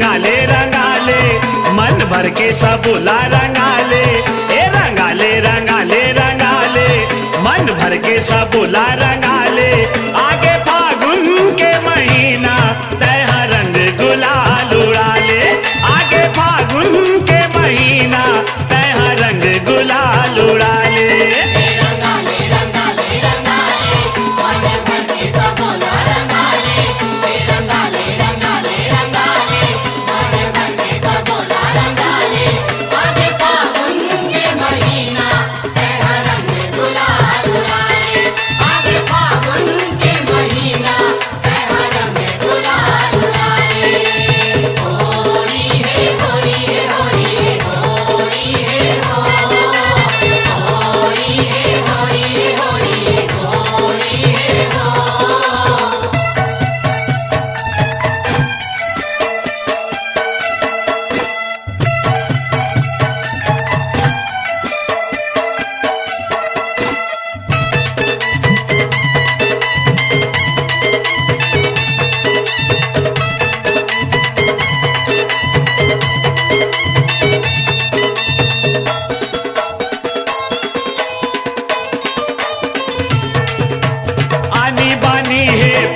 रंगाले रंगाले मन भर के सबूला रंगाले, ए रंगाले रंगाले रंगाले मन भर के सबूला रंगाले। आगे फागुन के महीना तैहा रंग गुलाल उड़ाले, आगे फागुन के महीना तैहा रंग गुलाल उड़ाले।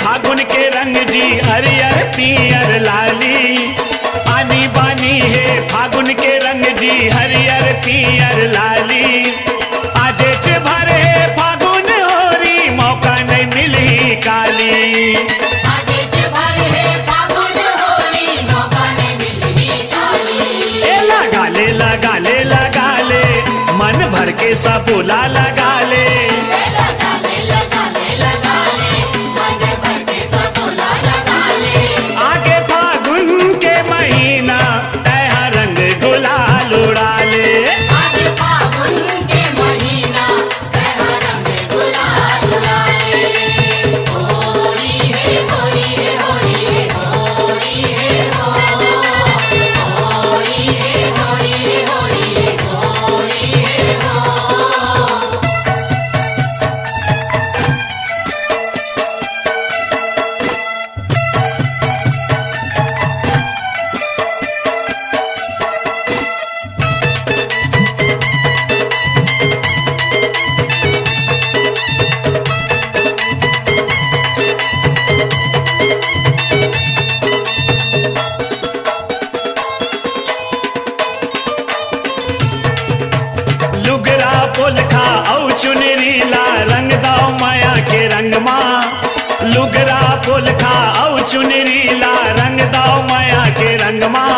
फागुन के रंग जी हरियर पियर लाली, आनी बानी है फागुन के रंग जी हरियर पियर लाली। आजे च भरे फागुन होरी मौका नहीं मिली काली, आजे च भरे फागुन होरी मौका नहीं मिली काली। ए लगाले लगाले लगाले मन भर के सबूला लगाले, लुगरा पोलखा औ चुनरी ला रंग दाओ माया के रंग माँ, लुगरा पोलखा औ चुनरी ला रंग दाओ माया के रंग माँ।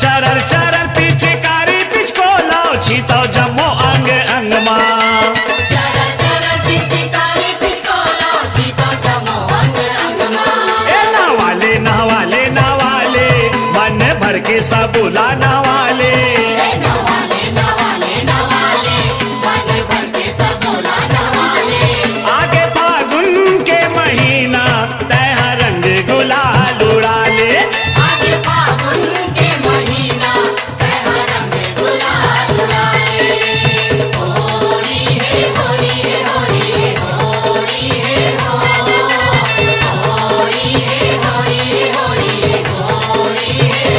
चरर चरर पीछे कारी पिछको लाओ छीताओ जमो अंग अंग माँ, चरर चरर पीछे कारी पिछको लाओ छीताओ जमो अंग अंग माँ। ए नवाले नवाले नवाले मन भर के सबूला नवाले, आगे फागुन के महीना तैहा रंग गुलाल उड़ाले, आगे फागुन के महीना तैहा रंग गुलाल उड़ाले। होरी है होरी है होरी है होरी है होरी है होरी है होरी है होरी है।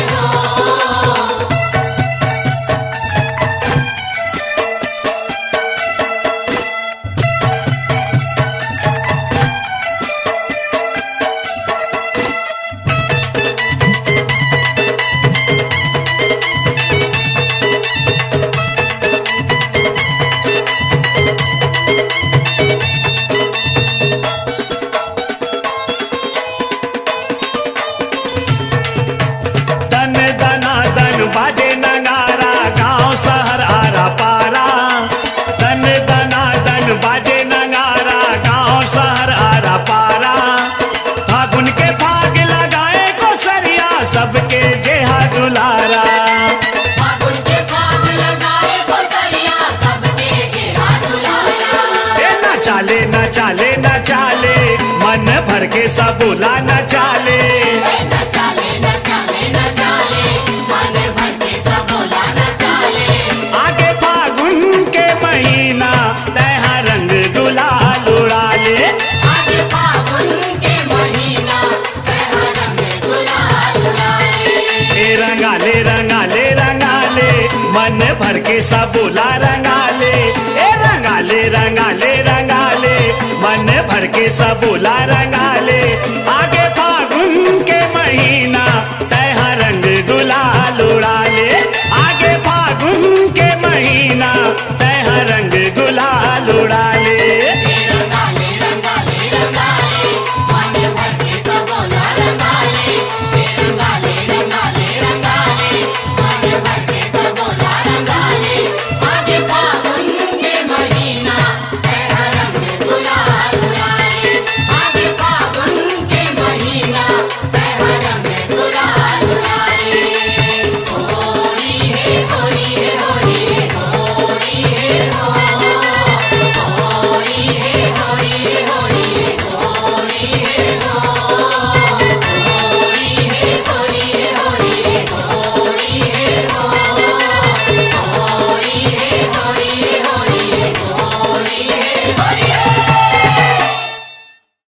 रंगाले रंगाले रंगाले मन भर के सबोला रंगाले ए रंगाले रंगाले रंगाले मन भर के सबोला रंगाले आगे फागुन के महीना तैहा रंग गुलाल